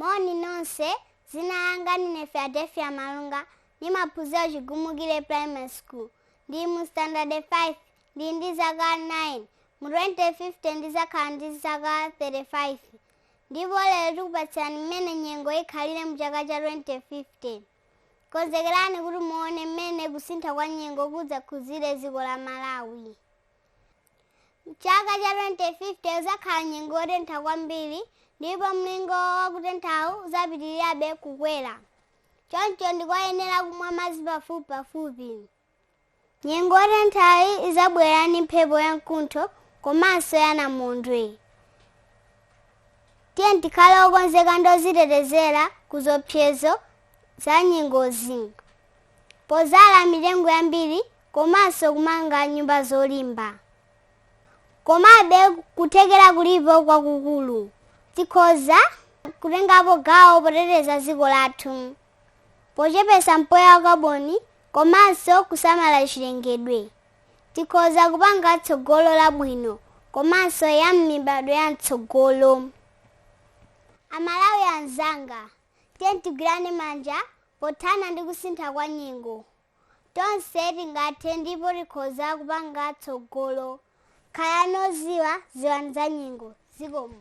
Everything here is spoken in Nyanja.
Moni nonse, zina langa ndine Philadelphia Malunga, nimaphunzira Chigumukire Primary School. Ndi mu standard 5, ndi zaka 9. Mu 2015 ndizakhala ndi zaka 35. Ndipo lero tikupatsani mmene nyengo ikhalire mu chaka cha 2015. Konzekerani kuti muone mmene kusintha kwa nyengo kudzakhuzire dziko la Malawi. Chaka cha 2015 uzakhala nyengo yotentha kwambiri, ndipo mlingo wakutenthawu uzapitirirabe kukwera. Choncho ndikoyenera kumwa madzi pafupi. Nyengo yotenthayi izabwera ndi mphepo yamkuntho komanso yanamondwe. Tiye tikhale okonzeka ndozitetezera ku zopsezo za nyengozi, pozala mitengo yambiri komanso kumanga nyumba zolimba. Komabe kuthekera kulipo kwakukulu, tikhoza kutengapo gawo poteteza dziko lathu, pochepesa mpweya wa kaboni komanso kusamala chilengedwe. Tikhoza kupanga tsogolo labwino komanso ya mibado ya mtsogolo. Amalawi anzanga, tiye tigwirane manja pothana ndi kusintha kwa nyengo. Tonse tingathe ndipo tikhoza kupanga tsogolo. Khalani oziwa ziwani za nyengo zikomo.